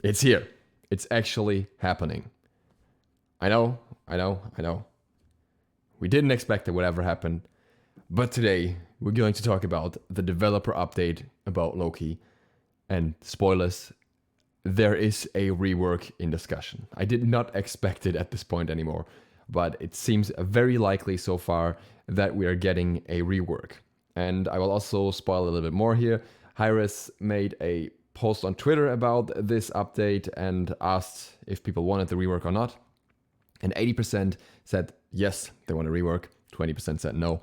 It's here. It's actually happening. I know. We didn't expect it would ever happen. But today, we're going to talk about the developer update about Loki. And spoilers, there is a rework in discussion. I did not expect it at this point anymore, but it seems very likely so far that we are getting a rework. And I will also spoil a little bit more here. HiRez made a post on Twitter about this update and asked if people wanted the rework or not. And 80% said yes, they want a rework. 20% said no.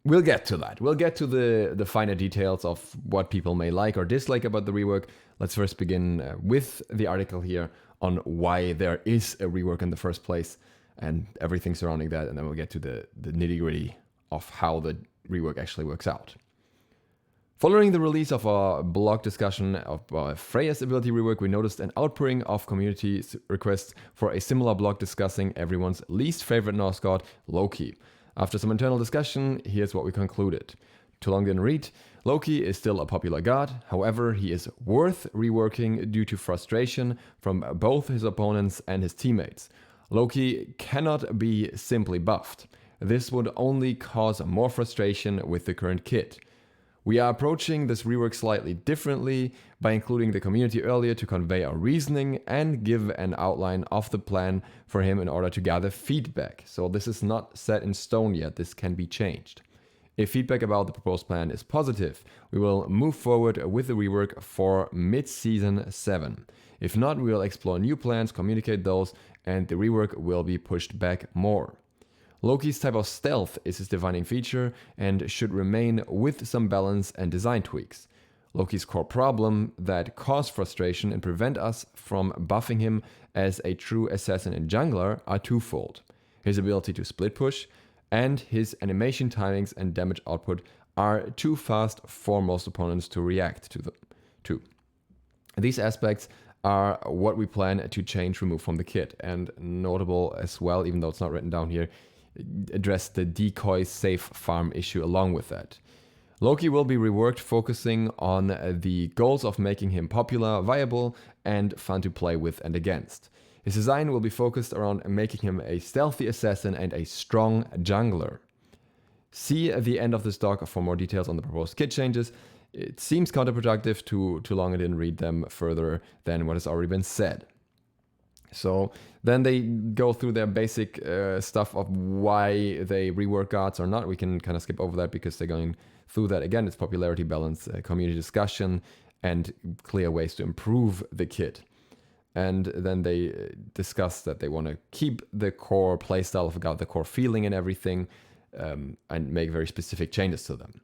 We'll get to that. We'll get to the finer details of what people may like or dislike about the rework. Let's first begin with the article here on why there is a rework in the first place and everything surrounding that. And then we'll get to the nitty-gritty of how the rework actually works out. Following the release of our blog discussion of Freya's ability rework, we noticed an outpouring of community requests for a similar blog discussing everyone's least favorite Norse god, Loki. After some internal discussion, here's what we concluded. Too long didn't read. Loki is still a popular god, however, he is worth reworking due to frustration from both his opponents and his teammates. Loki cannot be simply buffed. This would only cause more frustration with the current kit. We are approaching this rework slightly differently by including the community earlier to convey our reasoning and give an outline of the plan for him in order to gather feedback. So this is not set in stone yet, this can be changed. If feedback about the proposed plan is positive, we will move forward with the rework for mid-season 7. If not, we will explore new plans, communicate those, and the rework will be pushed back more. Loki's type of stealth is his defining feature and should remain with some balance and design tweaks. Loki's core problem that cause frustration and prevent us from buffing him as a true assassin and jungler are twofold. His ability to split push and his animation timings and damage output are too fast for most opponents to react to them. These aspects are what we plan to remove from the kit, and notable as well, even though it's not written down here, address the decoy safe farm issue along with that. Loki will be reworked, focusing on the goals of making him popular, viable, and fun to play with and against. His design will be focused around making him a stealthy assassin and a strong jungler. See the end of this doc for more details on the proposed kit changes. It seems counterproductive too long I didn't read them further than what has already been said. So then they go through their basic stuff of why they rework gods or not. We can kind of skip over that because they're going through that again. It's popularity balance, community discussion, and clear ways to improve the kit. And then they discuss that they want to keep the core playstyle of a god, the core feeling and everything, and make very specific changes to them.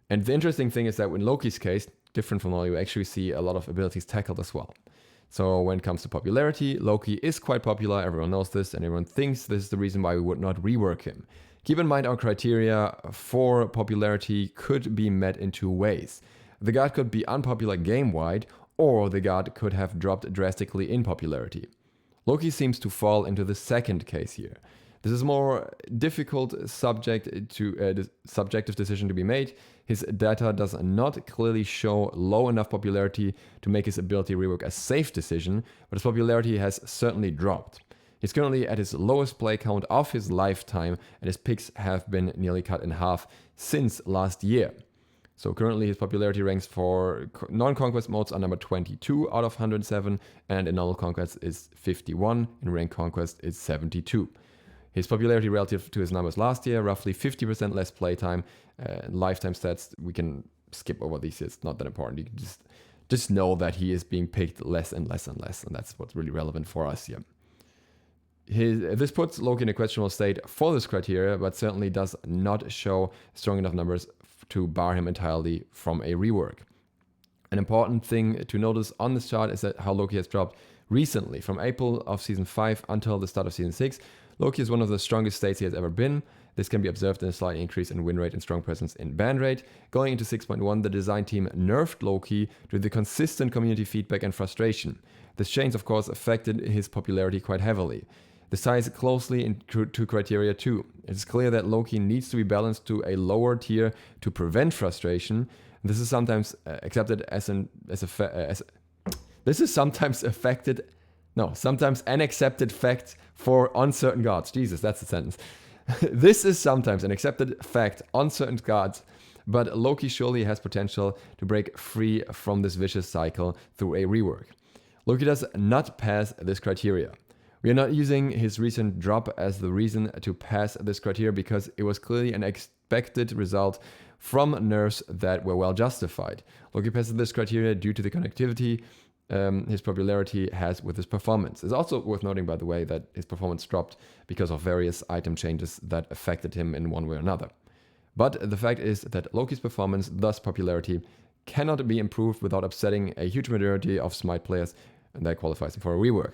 And the interesting thing is that in Loki's case, different from all, you actually see a lot of abilities tackled as well. So when it comes to popularity, Loki is quite popular, everyone knows this, and everyone thinks this is the reason why we would not rework him. Keep in mind our criteria for popularity could be met in two ways. The god could be unpopular game-wide, or the god could have dropped drastically in popularity. Loki seems to fall into the second case here. This is a more difficult subjective decision to be made. His data does not clearly show low enough popularity to make his ability rework a safe decision, but his popularity has certainly dropped. He's currently at his lowest play count of his lifetime, and his picks have been nearly cut in half since last year. So currently his popularity ranks for non-conquest modes are number 22 out of 107, and in normal conquest is 51, in ranked conquest is 72. His popularity relative to his numbers last year, roughly 50% less playtime. Lifetime stats, we can skip over these, it's not that important. You can just know that he is being picked less and less and less, and that's what's really relevant for us here. This puts Loki in a questionable state for this criteria, but certainly does not show strong enough numbers to bar him entirely from a rework. An important thing to notice on this chart is that how Loki has dropped recently. From April of Season 5 until the start of Season 6, Loki is one of the strongest states he has ever been. This can be observed in a slight increase in win rate and strong presence in ban rate. Going into 6.1, the design team nerfed Loki due to the consistent community feedback and frustration. This change, of course, affected his popularity quite heavily. This ties closely into criteria 2. It's clear that Loki needs to be balanced to a lower tier to prevent frustration. This is sometimes accepted as This is sometimes sometimes an accepted fact for uncertain gods. Jesus, that's the sentence. This is sometimes an accepted fact on certain gods, but Loki surely has potential to break free from this vicious cycle through a rework. Loki does not pass this criteria. We are not using his recent drop as the reason to pass this criteria because it was clearly an expected result from nerfs that were well justified. Loki passes this criteria due to the connectivity his popularity has with his performance. It's also worth noting, by the way, that his performance dropped because of various item changes that affected him in one way or another. But the fact is that Loki's performance, thus popularity, cannot be improved without upsetting a huge majority of SMITE players, and that qualifies him for a rework.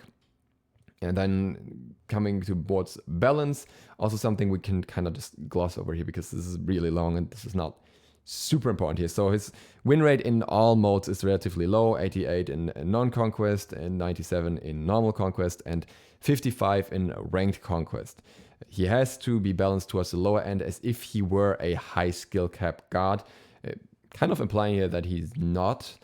And then coming towards balance, also something we can kind of just gloss over here because this is really long and this is not super important here. So his win rate in all modes is relatively low, 88 in non-conquest, and 97 in normal conquest, and 55 in ranked conquest. He has to be balanced towards the lower end as if he were a high skill cap god, kind of implying here that he's not.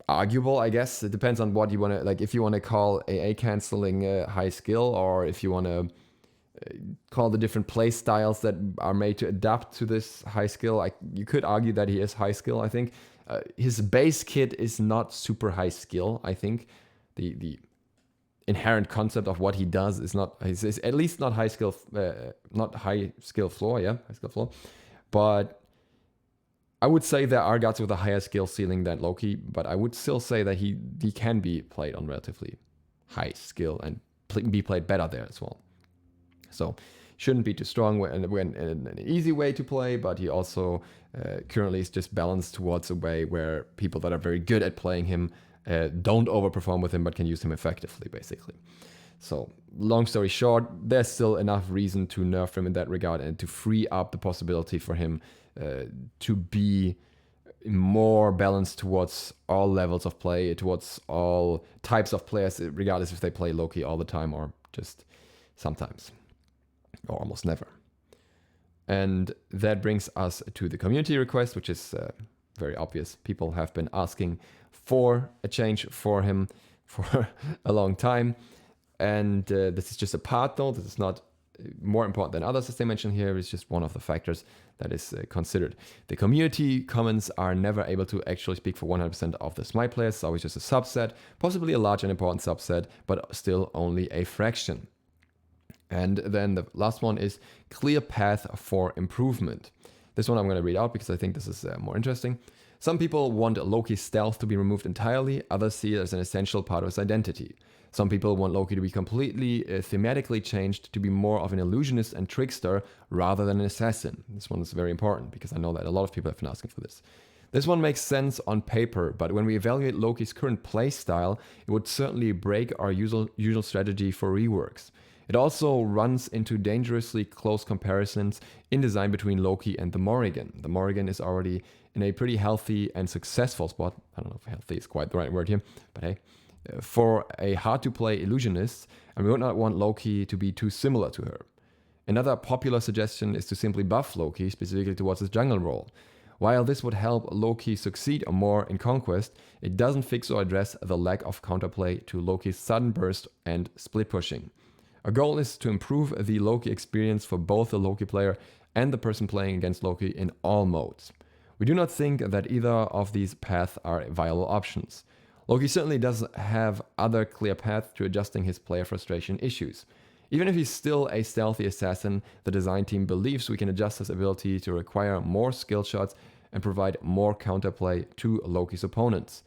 Arguable, I guess. It depends on what you want to, like, if you want to call AA canceling high skill, or if you want to call the different play styles that are made to adapt to this high skill. You could argue that he is high skill, I think. His base kit is not super high skill, I think. The inherent concept of what he does is not, is at least not high skill, not high skill floor, yeah, high skill floor. But I would say there are gods with a higher skill ceiling than Loki, but I would still say that he can be played on relatively high skill and be played better there as well. So shouldn't be too strong when an easy way to play, but he also currently is just balanced towards a way where people that are very good at playing him don't overperform with him, but can use him effectively, basically. So long story short, there's still enough reason to nerf him in that regard and to free up the possibility for him to be more balanced towards all levels of play, towards all types of players, regardless if they play Loki all the time or just sometimes, or almost never. And that brings us to the community request, which is very obvious. People have been asking for a change for him for a long time. And this is just a part, though. This is not more important than others, as they mentioned here. It's just one of the factors that is considered. The community comments are never able to actually speak for 100% of the SMITE players. It's always just a subset, possibly a large and important subset, but still only a fraction. And then the last one is clear path for improvement. This one I'm going to read out because I think this is more interesting. Some people want Loki's stealth to be removed entirely. Others see it as an essential part of his identity. Some people want Loki to be completely thematically changed to be more of an illusionist and trickster rather than an assassin. This one is very important because I know that a lot of people have been asking for this. This one makes sense on paper, but when we evaluate Loki's current playstyle, it would certainly break our usual strategy for reworks. It also runs into dangerously close comparisons in design between Loki and the Morrigan. The Morrigan is already in a pretty healthy and successful spot. I don't know if healthy is quite the right word here, but hey. For a hard-to-play illusionist, and we would not want Loki to be too similar to her. Another popular suggestion is to simply buff Loki, specifically towards his jungle role. While this would help Loki succeed more in Conquest, it doesn't fix or address the lack of counterplay to Loki's sudden burst and split pushing. Our goal is to improve the Loki experience for both the Loki player and the person playing against Loki in all modes. We do not think that either of these paths are viable options. Loki certainly does have other clear paths to adjusting his player frustration issues. Even if he's still a stealthy assassin, the design team believes we can adjust his ability to require more skill shots and provide more counterplay to Loki's opponents.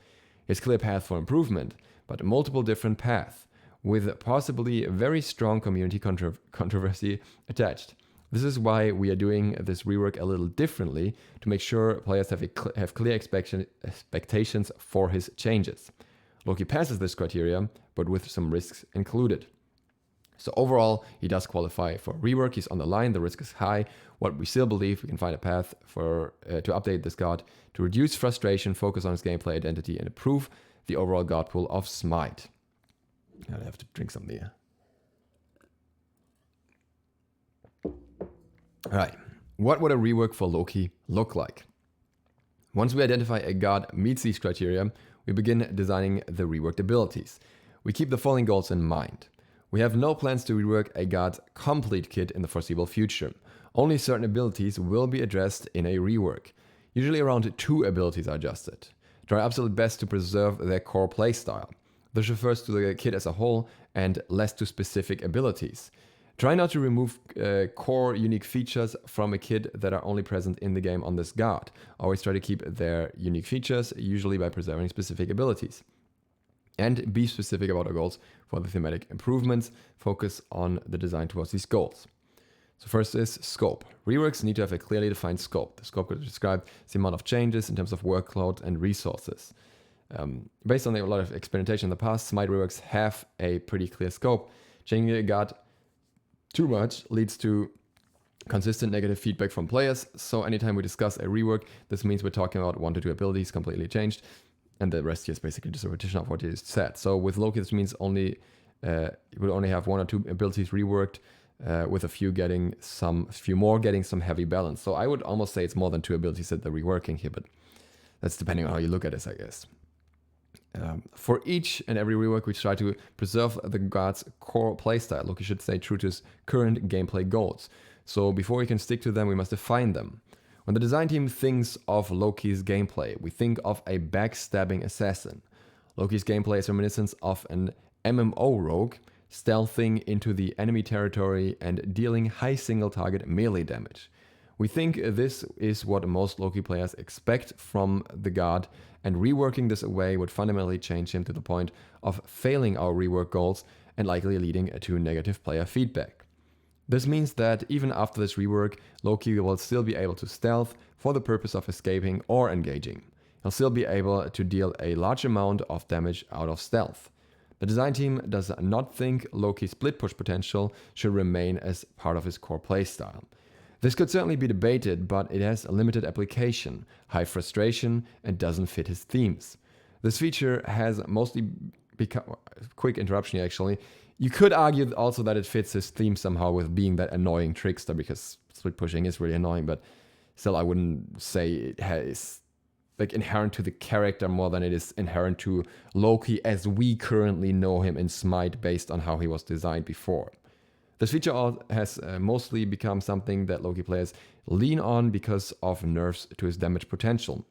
His clear path for improvement, but multiple different paths, with possibly a very strong community controversy attached. This is why we are doing this rework a little differently, to make sure players have clear expectations for his changes. Loki passes this criteria, but with some risks included. So overall, he does qualify for rework. He's on the line, the risk is high. What we still believe we can find a path for to update this god, to reduce frustration, focus on his gameplay identity, and improve the overall god pool of SMITE. I have to drink some beer. Alright, what would a rework for Loki look like? Once we identify a god meets these criteria, we begin designing the reworked abilities. We keep the following goals in mind. We have no plans to rework a god's complete kit in the foreseeable future. Only certain abilities will be addressed in a rework. Usually around 2 abilities are adjusted. Try absolute best to preserve their core playstyle. This refers to the kit as a whole and less to specific abilities. Try not to remove core unique features from a kit that are only present in the game on this god. Always try to keep their unique features, usually by preserving specific abilities. And be specific about our goals for the thematic improvements. Focus on the design towards these goals. So first is scope. Reworks need to have a clearly defined scope. The scope could describe the amount of changes in terms of workload and resources. Based on a lot of experimentation in the past, SMITE reworks have a pretty clear scope. Changing a god too much leads to consistent negative feedback from players. So anytime we discuss a rework, this means we're talking about 1 to 2 abilities completely changed, and the rest here is basically just a repetition of what you just said. So with Loki, this means you will only have 1 or 2 abilities reworked, with a few more getting some heavy balance. So I would almost say it's more than 2 abilities that they're reworking here, but that's depending on how you look at this, I guess. For each and every rework, we try to preserve the god's core playstyle. Loki should stay true to his current gameplay goals. So before we can stick to them, we must define them. When the design team thinks of Loki's gameplay, we think of a backstabbing assassin. Loki's gameplay is reminiscent of an MMO rogue, stealthing into the enemy territory and dealing high single target melee damage. We think this is what most Loki players expect from the god, and reworking this away would fundamentally change him to the point of failing our rework goals and likely leading to negative player feedback. This means that even after this rework, Loki will still be able to stealth for the purpose of escaping or engaging. He'll still be able to deal a large amount of damage out of stealth. The design team does not think Loki's split push potential should remain as part of his core playstyle. This could certainly be debated, but it has a limited application, high frustration, and doesn't fit his themes. This feature has mostly become... Quick interruption here, actually. You could argue also that it fits his theme somehow with being that annoying trickster, because split pushing is really annoying, but still I wouldn't say it has inherent to the character more than it is inherent to Loki as we currently know him in SMITE based on how he was designed before. This feature has mostly become something that Loki players lean on because of nerfs to his damage potential.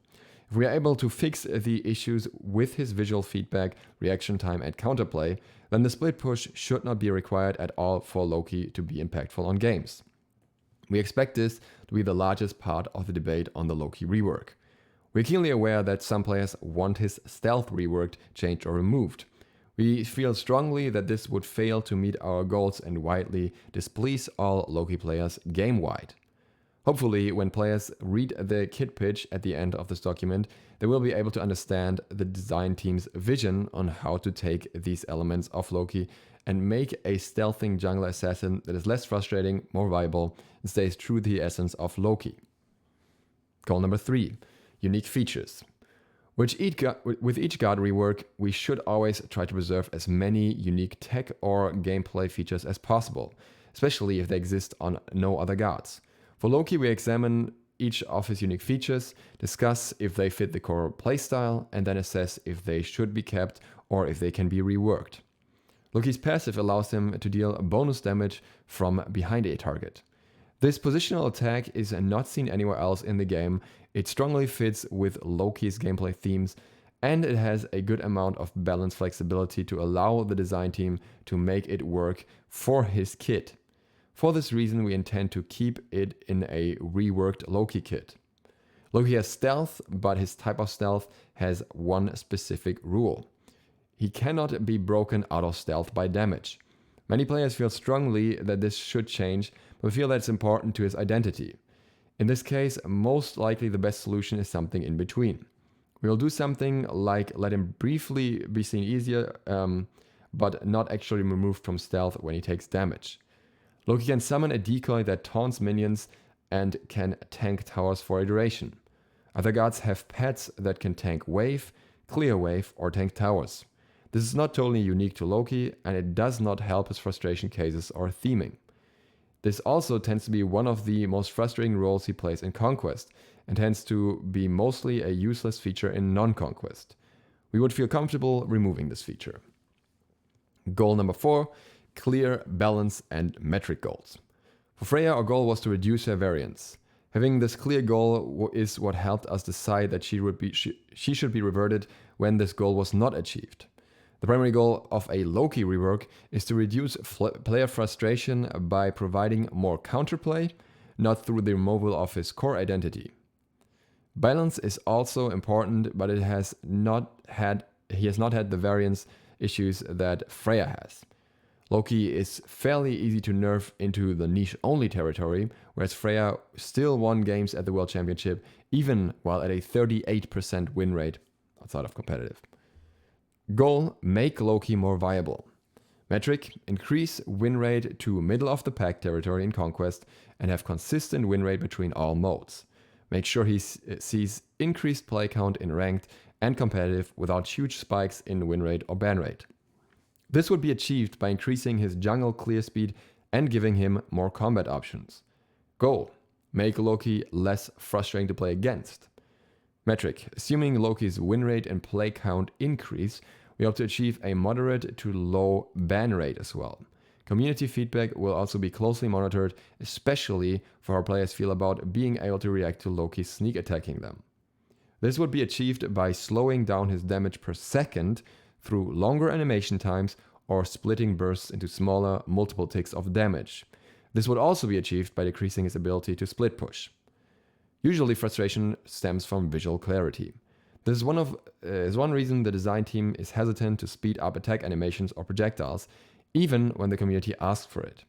If we are able to fix the issues with his visual feedback, reaction time and counterplay, then the split push should not be required at all for Loki to be impactful on games. We expect this to be the largest part of the debate on the Loki rework. We're keenly aware that some players want his stealth reworked, changed or removed. We feel strongly that this would fail to meet our goals and widely displease all Loki players game-wide. Hopefully, when players read the kit pitch at the end of this document, they will be able to understand the design team's vision on how to take these elements of Loki and make a stealthing jungler assassin that is less frustrating, more viable, and stays true to the essence of Loki. Goal number 3. Unique features. With each god rework, we should always try to preserve as many unique tech or gameplay features as possible, especially if they exist on no other gods. For Loki, we examine each of his unique features, discuss if they fit the core playstyle, and then assess if they should be kept or if they can be reworked. Loki's passive allows him to deal bonus damage from behind a target. This positional attack is not seen anywhere else in the game. It strongly fits with Loki's gameplay themes, and it has a good amount of balance flexibility to allow the design team to make it work for his kit. For this reason, we intend to keep it in a reworked Loki kit. Loki has stealth, but his type of stealth has one specific rule. He cannot be broken out of stealth by damage. Many players feel strongly that this should change, but feel that it's important to his identity. In this case, most likely the best solution is something in between. We will do something like let him briefly be seen easier, but not actually removed from stealth when he takes damage. Loki can summon a decoy that taunts minions and can tank towers for a duration. Other gods have pets that can tank wave, clear wave, or tank towers. This is not totally unique to Loki, and it does not help his frustration cases or theming. This also tends to be one of the most frustrating roles he plays in Conquest, and tends to be mostly a useless feature in non-Conquest. We would feel comfortable removing this feature. Goal number 4, clear, balance, and metric goals. For Freya, our goal was to reduce her variance. Having this clear goal is what helped us decide that she should be reverted when this goal was not achieved. The primary goal of a Loki rework is to reduce player frustration by providing more counterplay, not through the removal of his core identity. Balance is also important, but he has not had the variance issues that Freya has. Loki is fairly easy to nerf into the niche-only territory, whereas Freya still won games at the World Championship, even while at a 38% win rate outside of competitive. Goal, make Loki more viable. Metric, increase win rate to middle of the pack territory in Conquest and have consistent win rate between all modes. Make sure he sees increased play count in ranked and competitive without huge spikes in win rate or ban rate. This would be achieved by increasing his jungle clear speed and giving him more combat options. Goal, make Loki less frustrating to play against. Metric, assuming Loki's win rate and play count increase, we hope to achieve a moderate to low ban rate as well. Community feedback will also be closely monitored, especially for how players feel about being able to react to Loki sneak attacking them. This would be achieved by slowing down his damage per second through longer animation times or splitting bursts into smaller multiple ticks of damage. This would also be achieved by decreasing his ability to split push. Usually frustration stems from visual clarity. This is one reason the design team is hesitant to speed up attack animations or projectiles, even when the community asks for it.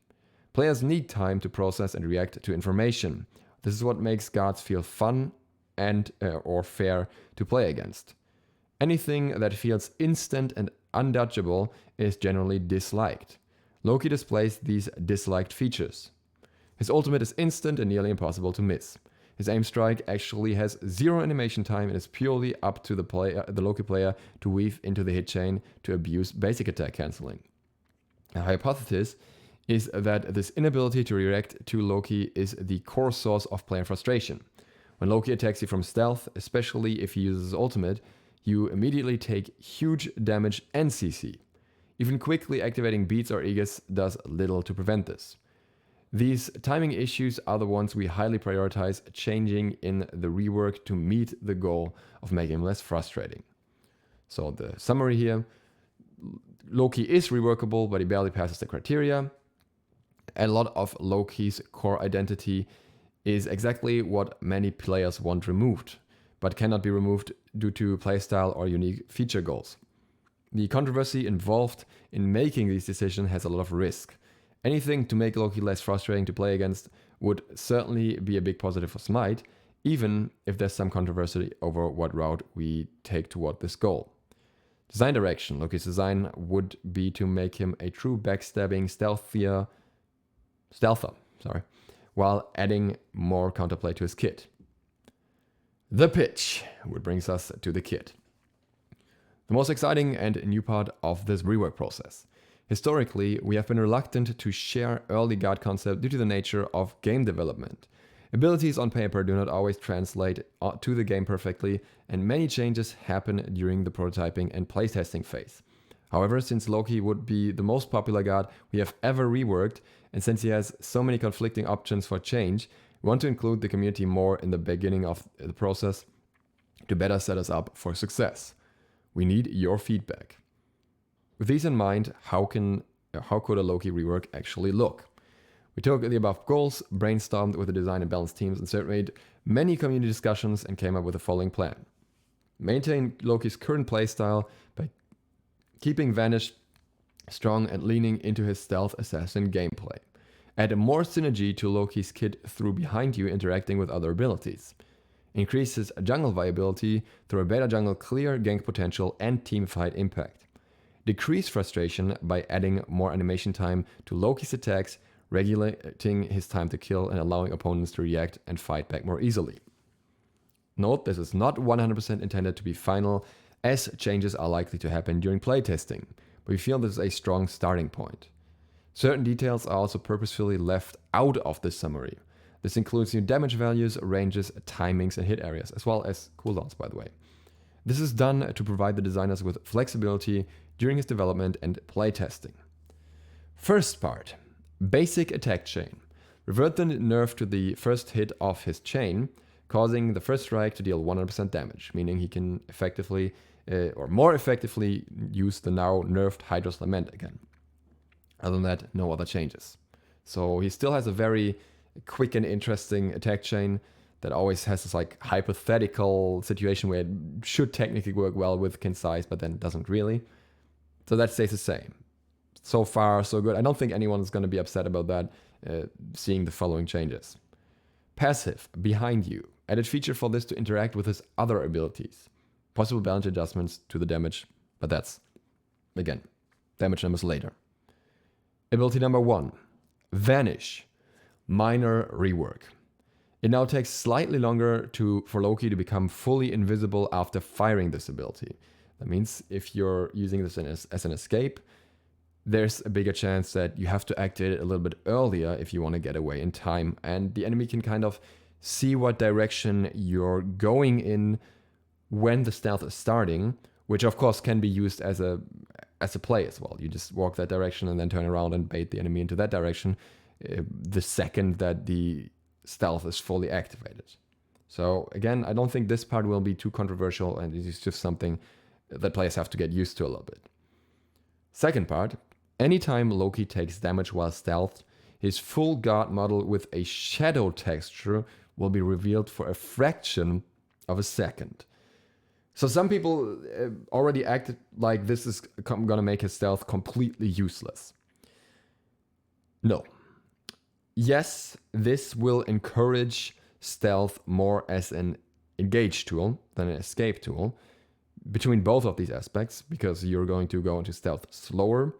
Players need time to process and react to information. This is what makes guards feel fun and or fair to play against. Anything that feels instant and undodgeable is generally disliked. Loki displays these disliked features. His ultimate is instant and nearly impossible to miss. His aim strike actually has 0 animation time and is purely up to the Loki player to weave into the hit chain to abuse basic attack cancelling. A hypothesis is that this inability to react to Loki is the core source of player frustration. When Loki attacks you from stealth, especially if he uses his ultimate, you immediately take huge damage and CC. Even quickly activating beats or Aegis does little to prevent this. These timing issues are the ones we highly prioritize changing in the rework to meet the goal of making him less frustrating. So the summary here, Loki is reworkable, but he barely passes the criteria. A lot of Loki's core identity is exactly what many players want removed, but cannot be removed due to playstyle or unique feature goals. The controversy involved in making these decisions has a lot of risk. Anything to make Loki less frustrating to play against would certainly be a big positive for SMITE, even if there's some controversy over what route we take toward this goal. Design direction. Loki's design would be to make him a true backstabbing stealther, while adding more counterplay to his kit. The pitch, which brings us to the kit. The most exciting and new part of this rework process. Historically, we have been reluctant to share early guard concept due to the nature of game development. Abilities on paper do not always translate to the game perfectly, and many changes happen during the prototyping and playtesting phase. However, since Loki would be the most popular guard we have ever reworked, and since he has so many conflicting options for change, we want to include the community more in the beginning of the process to better set us up for success. We need your feedback. With these in mind, how could a Loki rework actually look? We took the above goals, brainstormed with the design and balance teams, and surveyed many community discussions and came up with the following plan. Maintain Loki's current playstyle by keeping Vanish strong and leaning into his stealth assassin gameplay. Add more synergy to Loki's kit through behind you interacting with other abilities. Increase his jungle viability through a better jungle clear, gank potential, and teamfight impact. Decrease frustration by adding more animation time to Loki's attacks, regulating his time to kill and allowing opponents to react and fight back more easily. Note, this is not 100% intended to be final, as changes are likely to happen during playtesting, but we feel this is a strong starting point. Certain details are also purposefully left out of this summary. This includes new damage values, ranges, timings, and hit areas, as well as cooldowns, by the way. This is done to provide the designers with flexibility during his development and playtesting. First part, basic attack chain. Revert the nerf to the first hit of his chain, causing the first strike to deal 100% damage, meaning he can effectively, or more effectively, use the now nerfed HiRez Lament again. Other than that, no other changes. So he still has a very quick and interesting attack chain that always has this like hypothetical situation where it should technically work well with Kin Size, but then doesn't really. So that stays the same. So far, so good. I don't think anyone is going to be upset about that, seeing the following changes. Passive, behind you. Added feature for this to interact with his other abilities. Possible balance adjustments to the damage, but that's, again, damage numbers later. Ability number 1, Vanish, minor rework. It now takes slightly longer for Loki to become fully invisible after firing this ability. That means if you're using this as an escape, there's a bigger chance that you have to activate it a little bit earlier if you want to get away in time. And the enemy can kind of see what direction you're going in when the stealth is starting, which of course can be used as a play as well. You just walk that direction and then turn around and bait the enemy into that direction the second that the stealth is fully activated. So again, I don't think this part will be too controversial, and it is just something that players have to get used to a little bit. Second part, anytime Loki takes damage while stealthed, his full guard model with a shadow texture will be revealed for a fraction of a second. So some people already acted like this is going to make his stealth completely useless. No. Yes, this will encourage stealth more as an engage tool than an escape tool between both of these aspects, because you're going to go into stealth slower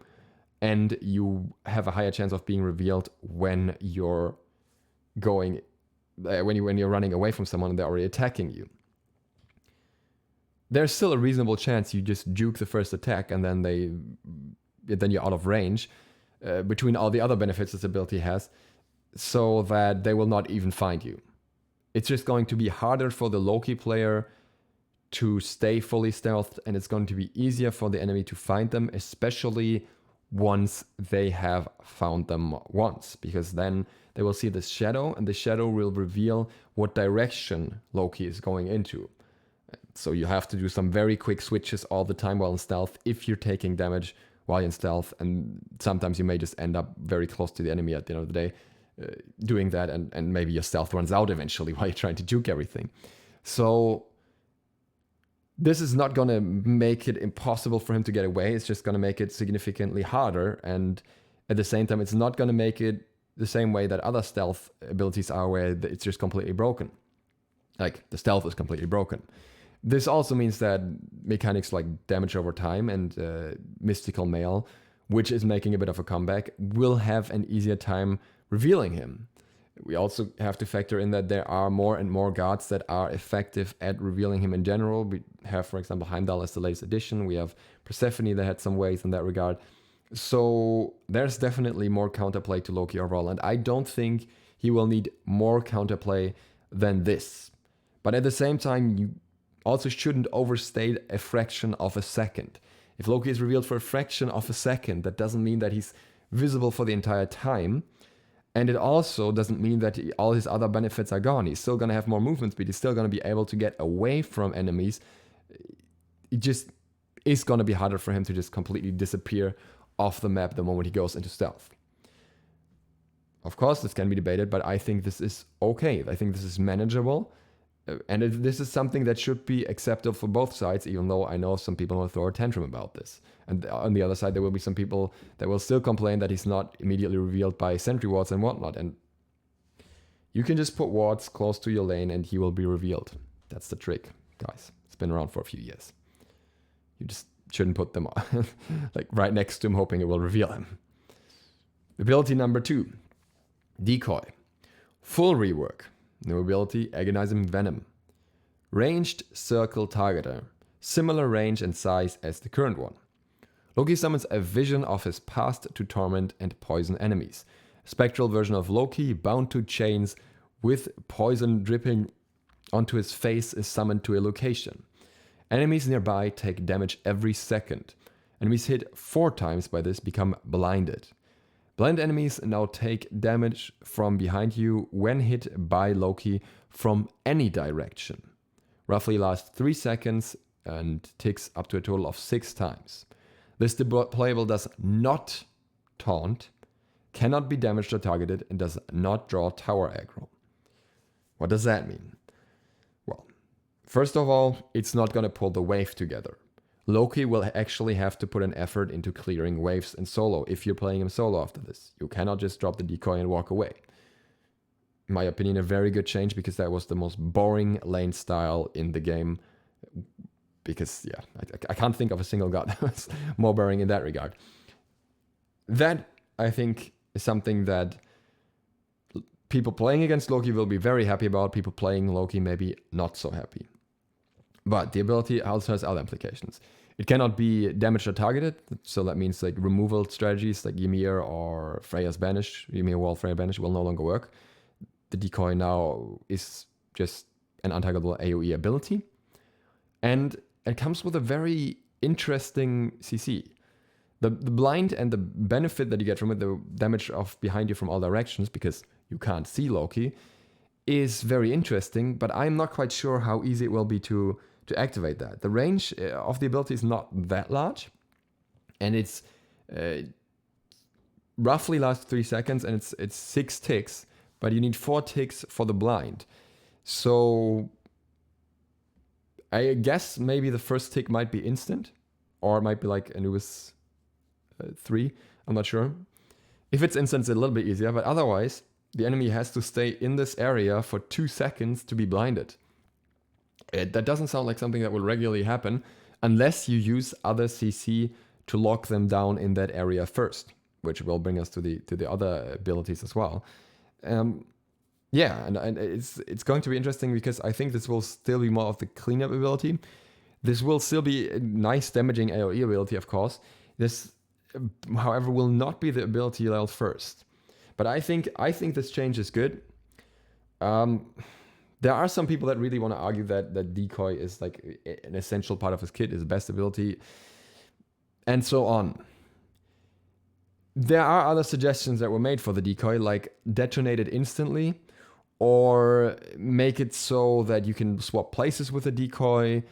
and you have a higher chance of being revealed when you're going when you're running away from someone and they're already attacking you. There's still a reasonable chance you just juke the first attack and then you're out of range between all the other benefits this ability has, so that they will not even find you. It's just going to be harder for the Loki player to stay fully stealthed, and it's going to be easier for the enemy to find them, especially once they have found them once, because then they will see this shadow, and the shadow will reveal what direction Loki is going into. So you have to do some very quick switches all the time while in stealth if you're taking damage while in stealth, and sometimes you may just end up very close to the enemy at the end of the day doing that, and maybe your stealth runs out eventually while you're trying to juke everything. So this is not going to make it impossible for him to get away. It's just going to make it significantly harder, and at the same time, it's not going to make it the same way that other stealth abilities are, where it's just completely broken. Like, the stealth is completely broken. This also means that mechanics like damage over time and Mystical Mail, which is making a bit of a comeback, will have an easier time revealing him. We also have to factor in that there are more and more guards that are effective at revealing him in general. We have, for example, Heimdall as the latest edition. We have Persephone that had some ways in that regard. So there's definitely more counterplay to Loki overall, and I don't think he will need more counterplay than this. But at the same time, you also shouldn't overstate a fraction of a second. If Loki is revealed for a fraction of a second, that doesn't mean that he's visible for the entire time. And it also doesn't mean that all his other benefits are gone. He's still going to have more movement speed. He's still going to be able to get away from enemies. It just is going to be harder for him to just completely disappear off the map the moment he goes into stealth. Of course, this can be debated, but I think this is okay. I think this is manageable. And this is something that should be acceptable for both sides, even though I know some people will throw a tantrum about this. And on the other side, there will be some people that will still complain that he's not immediately revealed by sentry wards and whatnot. And you can just put wards close to your lane and he will be revealed. That's the trick, guys. It's been around for a few years. You just shouldn't put them like right next to him, hoping it will reveal him. Ability number 2, Decoy. Full rework. New ability, Agonizing Venom. Ranged Circle Targeter. Similar range and size as the current one. Loki summons a vision of his past to torment and poison enemies. A spectral version of Loki, bound to chains with poison dripping onto his face, is summoned to a location. Enemies nearby take damage every second. Enemies hit 4 times by this become blinded. Blind enemies now take damage from behind you when hit by Loki from any direction. Roughly lasts 3 seconds and ticks up to a total of 6 times. This deployable does not taunt, cannot be damaged or targeted, and does not draw tower aggro. What does that mean? Well, first of all, it's not going to pull the wave together. Loki will actually have to put an effort into clearing waves in solo if you're playing him solo after this. You cannot just drop the decoy and walk away. In my opinion, a very good change, because that was the most boring lane style in the game. Because, yeah, I can't think of a single god that was more boring in that regard. That, I think, is something that people playing against Loki will be very happy about. People playing Loki maybe not so happy. But the ability also has other implications. It cannot be damaged or targeted, so that means like removal strategies like Ymir or Freya's Banish, Ymir Wall, Freya Banish will no longer work. The decoy now is just an untargetable AoE ability. And it comes with a very interesting CC. The blind and the benefit that you get from it, the damage of behind you from all directions, because you can't see Loki, is very interesting, but I'm not quite sure how easy it will be to activate that. The range of the ability is not that large, and it's roughly lasts 3 seconds, and it's 6 ticks, but you need 4 ticks for the blind. So I guess maybe the first tick might be instant, or it might be like Anubis 3, I'm not sure. If it's instant, it's a little bit easier, but otherwise, the enemy has to stay in this area for 2 seconds to be blinded. That doesn't sound like something that will regularly happen unless you use other CC to lock them down in that area first, which will bring us to the other abilities as well. Yeah, and it's going to be interesting, because I think this will still be more of the cleanup ability. This will still be a nice damaging AoE ability, of course. This, however, will not be the ability level first. But I think this change is good. There are some people that really want to argue that decoy is like an essential part of his kit, his best ability, and so on. There are other suggestions that were made for the decoy, like detonate it instantly, or make it so that you can swap places with the decoy.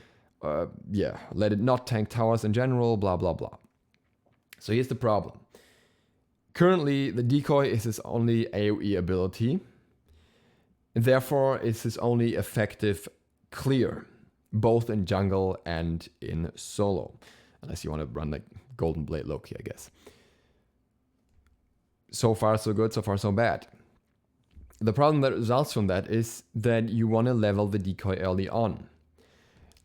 Let it not tank towers in general, blah, blah, blah. So here's the problem. Currently, the decoy is his only AoE ability, and therefore it's his only effective clear, both in jungle and in solo. Unless you want to run like Golden Blade Loki, I guess. So far so good, so far so bad. The problem that results from that is that you want to level the decoy early on.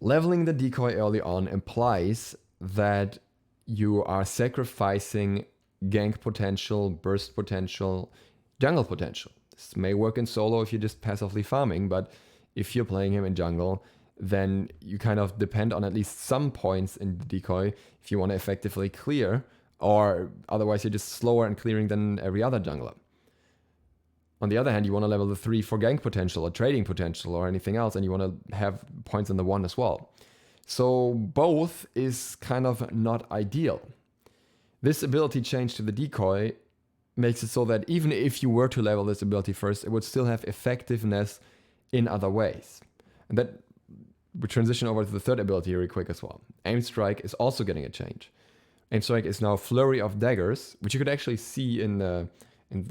Leveling the decoy early on implies that you are sacrificing gank potential, burst potential, jungle potential. This may work in solo if you're just passively farming, but if you're playing him in jungle, then you kind of depend on at least some points in the decoy if you want to effectively clear, or otherwise you're just slower in clearing than every other jungler. On the other hand, you want to level the 3 for gank potential or trading potential or anything else, and you want to have points in the 1 as well. So both is kind of not ideal. This ability change to the decoy makes it so that even if you were to level this ability first, it would still have effectiveness in other ways. And that we transition over to the third ability really quick as well. Aimed Strike is also getting a change. Aimed Strike is now Flurry of Daggers, which you could actually see in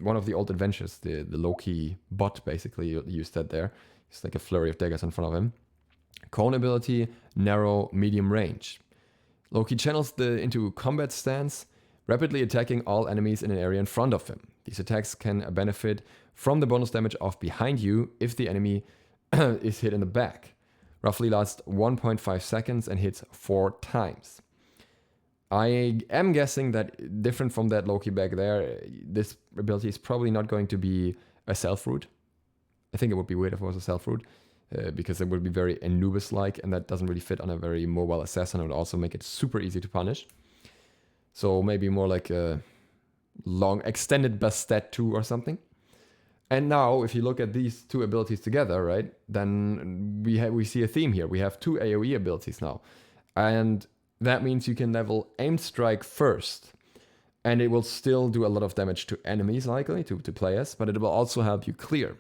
one of the old adventures. The Loki bot basically used that there. It's like a flurry of daggers in front of him. Cone ability, narrow, medium range. Loki channels into combat stance, rapidly attacking all enemies in an area in front of him. These attacks can benefit from the bonus damage of behind you if the enemy is hit in the back. Roughly lasts 1.5 seconds and hits 4 times. I am guessing that different from that Loki back there, this ability is probably not going to be a self-root. I think it would be weird if it was a self-root, because it would be very Anubis-like, and that doesn't really fit on a very mobile assassin. It would also make it super easy to punish. So maybe more like a long extended Bastet 2 or something. And now, if you look at these two abilities together, right, then we see a theme here. We have two AoE abilities now. And that means you can level Aimed Strike first. And it will still do a lot of damage to enemies, likely, to players, but it will also help you clear.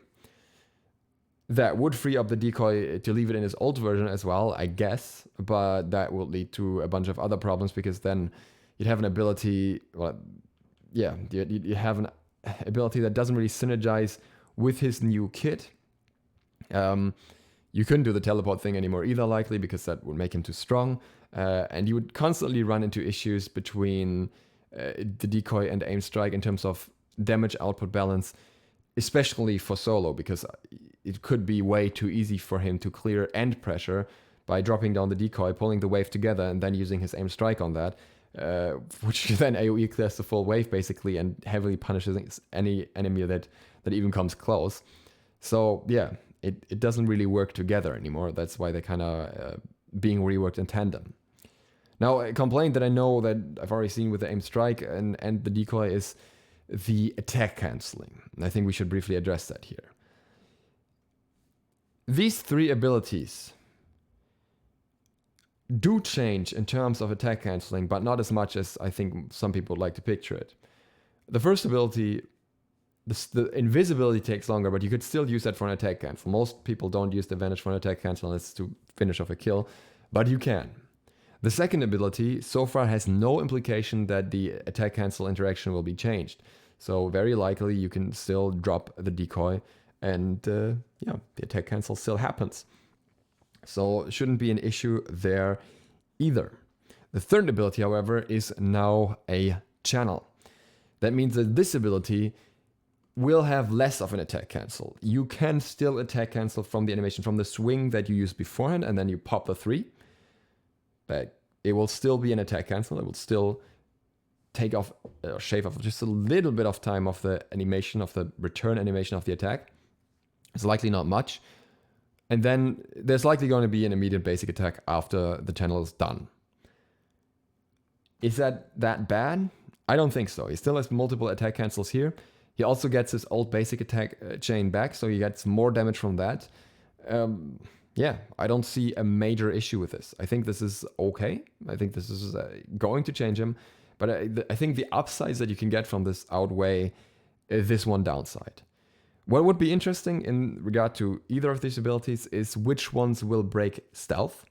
That would free up the Decoy to leave it in his old version as well, I guess, but that will lead to a bunch of other problems, because then you'd have an ability, well, yeah, you have an ability that doesn't really synergize with his new kit. You couldn't do the teleport thing anymore either, likely, because that would make him too strong, and you would constantly run into issues between the Decoy and Aimed Strike in terms of damage output balance, especially for solo, because it could be way too easy for him to clear end pressure by dropping down the Decoy, pulling the wave together, and then using his Aimed Strike on that, which then AoE clears the full wave basically and heavily punishes any enemy that even comes close. So yeah, it doesn't really work together anymore. That's why they're kind of being reworked in tandem. Now, a complaint that I know that I've already seen with the Aimed Strike and the Decoy is the attack cancelling. And I think we should briefly address that here. These three abilities do change in terms of attack cancelling, but not as much as I think some people would like to picture it. The first ability, the invisibility takes longer, but you could still use that for an attack cancel. Most people don't use the Vanish for an attack cancel unless to finish off a kill, but you can. The second ability so far has no implication that the attack cancel interaction will be changed. So very likely you can still drop the Decoy and yeah, the attack cancel still happens. So it shouldn't be an issue there either. The third ability, however, is now a channel. That means that this ability will have less of an attack cancel. You can still attack cancel from the animation, from the swing that you used beforehand, and then you pop the 3. But it will still be an attack cancel. It will still take off, shave off just a little bit of time of the animation, of the return animation of the attack. It's likely not much. And then there's likely going to be an immediate basic attack after the channel is done. Is that bad? I don't think so. He still has multiple attack cancels here. He also gets his old basic attack chain back, so he gets more damage from that. Yeah, I don't see a major issue with this. I think this is okay. I think this is going to change him. But I think the upsides that you can get from this outweigh this one downside. What would be interesting in regard to either of these abilities is which ones will break stealth.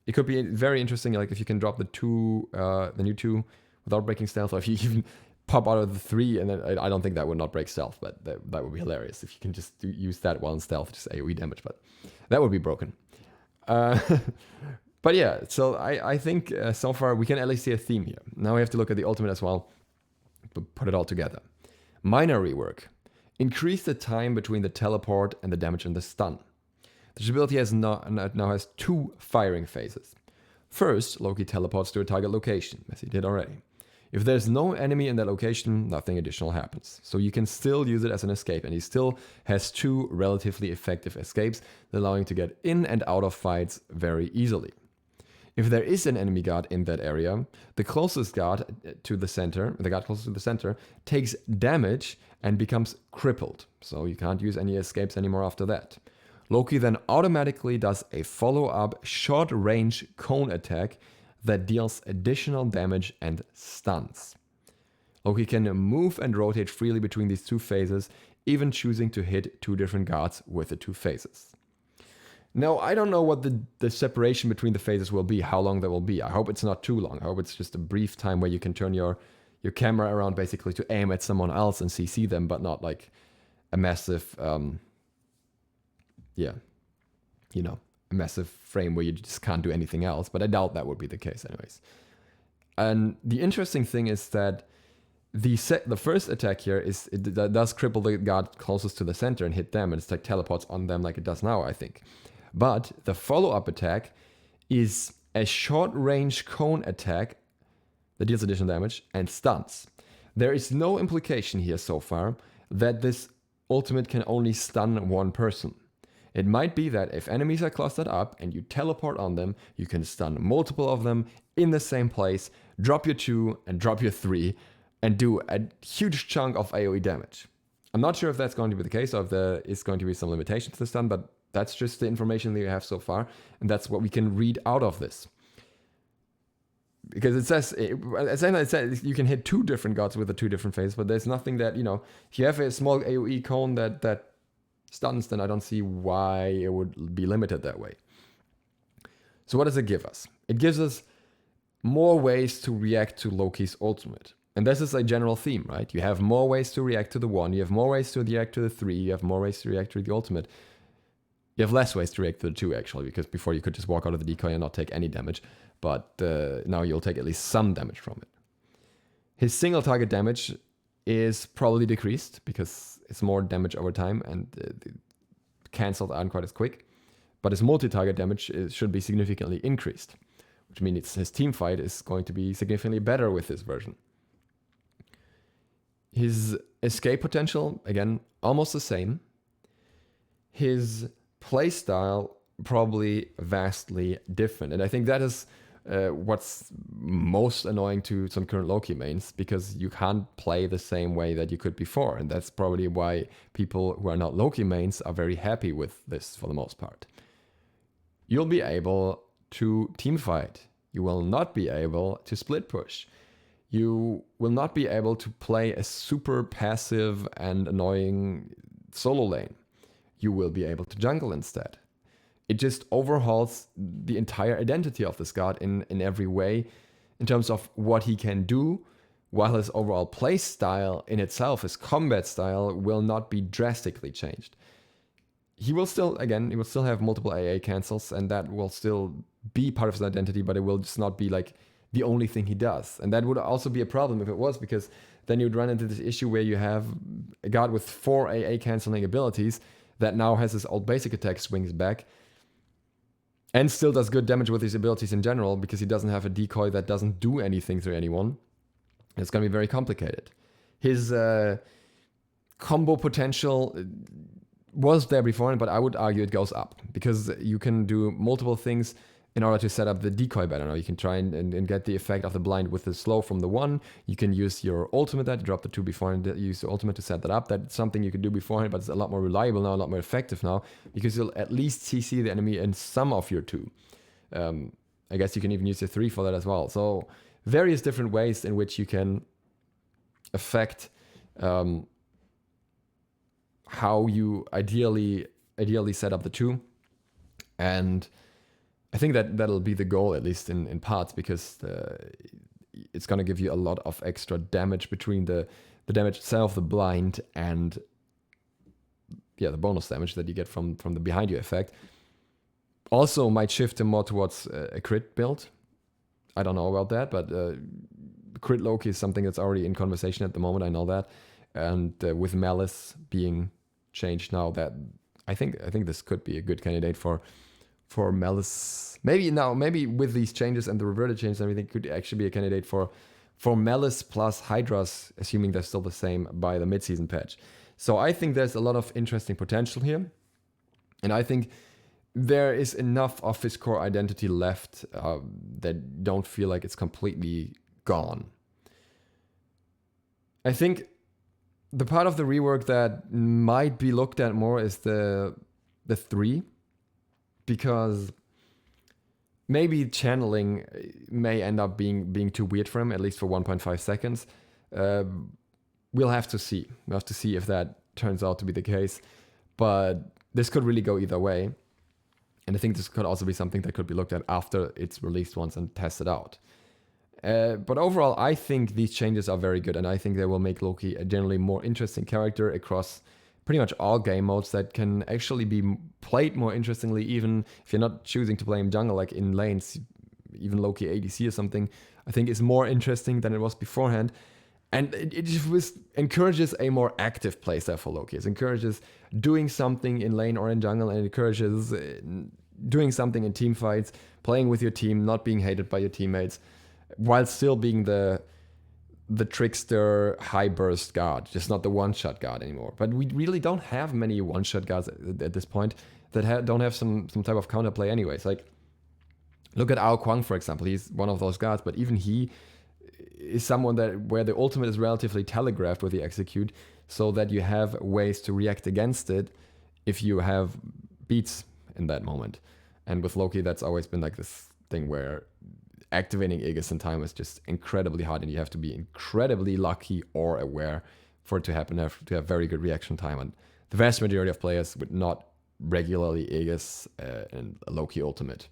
It could be very interesting, like if you can drop the new 2 without breaking stealth, or if you even pop out of the 3, and then I don't think that would not break stealth, but that would be hilarious if you can just use that while in stealth, just AoE damage, but that would be broken. But yeah, so I think so far we can at least see a theme here. Now we have to look at the ultimate as well, but put it all together. Minor rework. Increase the time between the teleport and the damage and the stun. This ability now has 2 firing phases. First, Loki teleports to a target location, as he did already. If there's no enemy in that location, nothing additional happens. So you can still use it as an escape, and he still has 2 relatively effective escapes, allowing to get in and out of fights very easily. If there is an enemy guard in that area, the closest guard to the center, takes damage and becomes crippled. So you can't use any escapes anymore after that. Loki then automatically does a follow-up short-range cone attack that deals additional damage and stuns. Loki can move and rotate freely between these 2 phases, even choosing to hit 2 different guards with the 2 phases. Now, I don't know what the separation between the phases will be, how long that will be. I hope it's not too long. I hope it's just a brief time where you can turn your camera around basically to aim at someone else and CC them, but not like a massive, a massive frame where you just can't do anything else. But I doubt that would be the case anyways. And the interesting thing is that the first attack here does cripple the guard closest to the center and hit them, and it's like teleports on them like it does now, I think. But the follow-up attack is a short-range cone attack that deals additional damage and stuns. There is no implication here so far that this ultimate can only stun one person. It might be that if enemies are clustered up and you teleport on them, you can stun multiple of them in the same place, drop your 2 and drop your 3, and do a huge chunk of AoE damage. I'm not sure if that's going to be the case or if there is going to be some limitation to the stun, but that's just the information that we have so far, and that's what we can read out of this. Because it says, you can hit 2 different gods with the 2 different phases, but there's nothing that, if you have a small AoE cone that stuns, then I don't see why it would be limited that way. So what does it give us? It gives us more ways to react to Loki's ultimate. And this is a general theme, right? You have more ways to react to the 1, you have more ways to react to the 3, you have more ways to react to the ultimate. You have less ways to react to the 2, actually, because before you could just walk out of the decoy and not take any damage. But now you'll take at least some damage from it. His single target damage is probably decreased because it's more damage over time and cancelled aren't quite as quick. But his multi-target damage should be significantly increased, which means his team fight is going to be significantly better with this version. His escape potential, again, almost the same. His playstyle probably vastly different. And I think that is what's most annoying to some current Loki mains, because you can't play the same way that you could before. And that's probably why people who are not Loki mains are very happy with this for the most part. You'll be able to team fight. You will not be able to split push. You will not be able to play a super passive and annoying solo lane. You will be able to jungle instead. It just overhauls the entire identity of this god in every way in terms of what he can do, while his overall play style in itself, his combat style, will not be drastically changed. He will still have multiple AA cancels, and that will still be part of his identity, but it will just not be like the only thing he does. And that would also be a problem if it was, because then you'd run into this issue where you have a god with 4 AA canceling abilities that now has his old basic attack swings back and still does good damage with his abilities in general, because he doesn't have a decoy that doesn't do anything to anyone. It's going to be very complicated. His combo potential was there before, but I would argue it goes up, because you can do multiple things in order to set up the decoy better. Now you can try and get the effect of the blind with the slow from the 1. You can use your ultimate that, drop the 2 before and use the ultimate to set that up. That's something you could do beforehand, but it's a lot more reliable now, a lot more effective now, because you'll at least CC the enemy in some of your 2. I guess you can even use your 3 for that as well. So various different ways in which you can affect how you ideally set up the 2. And I think that'll be the goal, at least in parts, because it's going to give you a lot of extra damage between the damage itself, the blind, and the bonus damage that you get from the behind you effect. Also might shift him more towards a crit build. I don't know about that, but crit Loki is something that's already in conversation at the moment, I know that. And with Malice being changed now, that I think this could be a good candidate for Malice. Maybe with these changes and the reverted changes, everything could actually be a candidate for Malice plus HiRez, assuming they're still the same by the mid-season patch. So I think there's a lot of interesting potential here, and I think there is enough of his core identity left that don't feel like it's completely gone. I think the part of the rework that might be looked at more is the 3, because maybe channeling may end up being too weird for him, at least for 1.5 seconds. We'll have to see. We'll have to see if that turns out to be the case. But this could really go either way. And I think this could also be something that could be looked at after it's released once and tested out. But overall, I think these changes are very good, and I think they will make Loki a generally more interesting character across pretty much all game modes that can actually be played more interestingly, even if you're not choosing to play him jungle, like in lanes, even Loki ADC or something, I think is more interesting than it was beforehand. And it just encourages a more active playstyle for Loki. It encourages doing something in lane or in jungle, and it encourages doing something in team fights, playing with your team, not being hated by your teammates, while still being the trickster high burst guard, just not the one-shot guard anymore. But we really don't have many one-shot guards at this point that don't have some type of counterplay anyways. Like, look at Ao Kwang, for example. He's one of those guards, but even he is someone that where the ultimate is relatively telegraphed with the execute, so that you have ways to react against it if you have beats in that moment. And with Loki, that's always been like this thing where activating Aegis in time is just incredibly hard, and you have to be incredibly lucky or aware for it to happen, to have very good reaction time. And the vast majority of players would not regularly Aegis and Loki ultimate.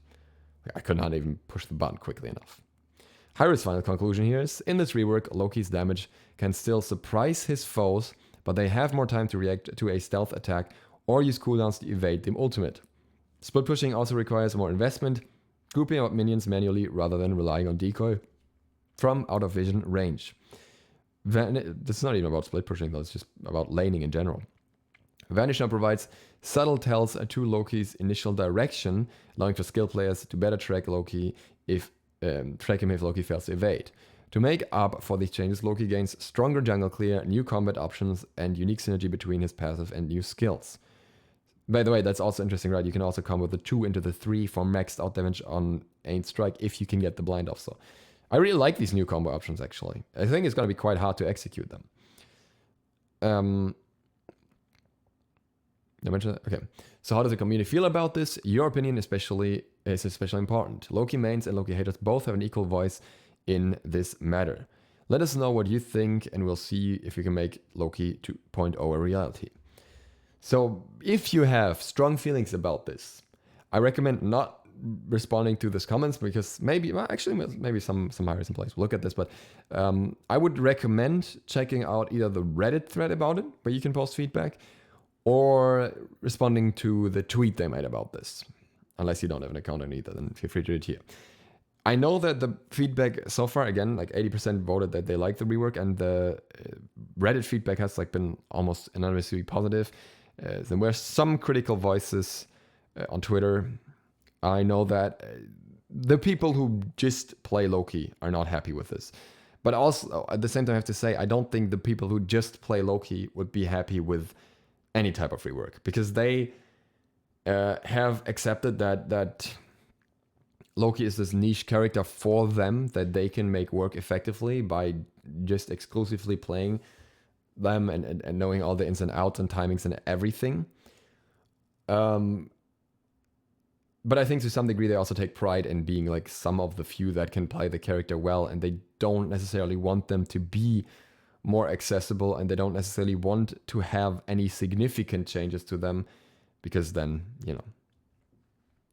I could not even push the button quickly enough. HiRez's final conclusion here is, in this rework, Loki's damage can still surprise his foes, but they have more time to react to a stealth attack or use cooldowns to evade the ultimate. Split pushing also requires more investment, grouping out minions manually rather than relying on decoy from out of vision range. This is not even about split pushing though, it's just about laning in general. Vanish now provides subtle tells to Loki's initial direction, allowing for skill players to better track Loki if Loki fails to evade. To make up for these changes, Loki gains stronger jungle clear, new combat options, and unique synergy between his passive and new skills. By the way, that's also interesting, right? You can also combo the 2 into the 3 for maxed out damage on Aimed Strike if you can get the blind off. So I really like these new combo options, actually. I think it's going to be quite hard to execute them. Did I mention that? Okay. So how does the community feel about this? Your opinion is especially important. Loki mains and Loki haters both have an equal voice in this matter. Let us know what you think, and we'll see if we can make Loki 2.0 a reality. So if you have strong feelings about this, I recommend not responding to this comments, because maybe some HiRez players will look at this, but I would recommend checking out either the Reddit thread about it, where you can post feedback, or responding to the tweet they made about this. Unless you don't have an account on either, then feel free to do it here. I know that the feedback so far, again, like 80% voted that they like the rework, and the Reddit feedback has like been almost unanimously positive. There were some critical voices on Twitter. I know that the people who just play Loki are not happy with this. But also, at the same time, I have to say, I don't think the people who just play Loki would be happy with any type of rework, because they have accepted that Loki is this niche character for them that they can make work effectively by just exclusively playing them and knowing all the ins and outs and timings and everything. But I think to some degree they also take pride in being like some of the few that can play the character well, and they don't necessarily want them to be more accessible, and they don't necessarily want to have any significant changes to them, because then, you know,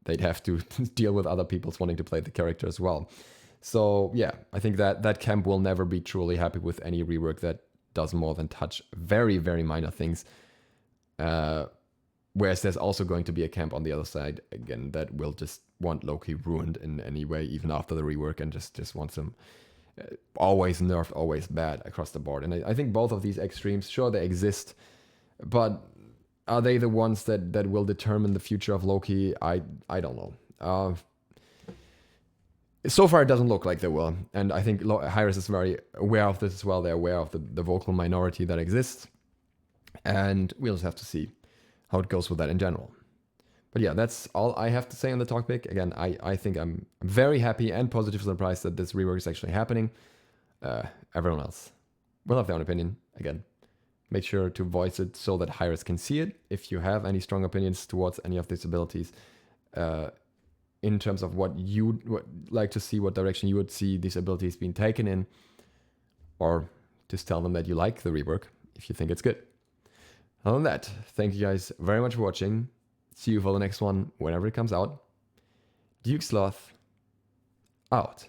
they'd have to deal with other people's wanting to play the character as well. So yeah, I think that camp will never be truly happy with any rework that does more than touch very, very minor things. Whereas there's also going to be a camp on the other side, again, that will just want Loki ruined in any way, even after the rework, and just wants him always nerfed, always bad across the board. And I think both of these extremes, sure, they exist, but are they the ones that will determine the future of Loki? I don't know. So far, it doesn't look like they will. And I think HiRez is very aware of this as well. They're aware of the vocal minority that exists. And we'll just have to see how it goes with that in general. But yeah, that's all I have to say on the topic. Again, I think I'm very happy and positively surprised that this rework is actually happening. Everyone else will have their own opinion. Again, make sure to voice it so that HiRez can see it. If you have any strong opinions towards any of these abilities, in terms of what you'd like to see, what direction you would see these abilities being taken in, or just tell them that you like the rework if you think it's good. Other than that, thank you guys very much for watching. See you for the next one whenever it comes out. DukeSloth out.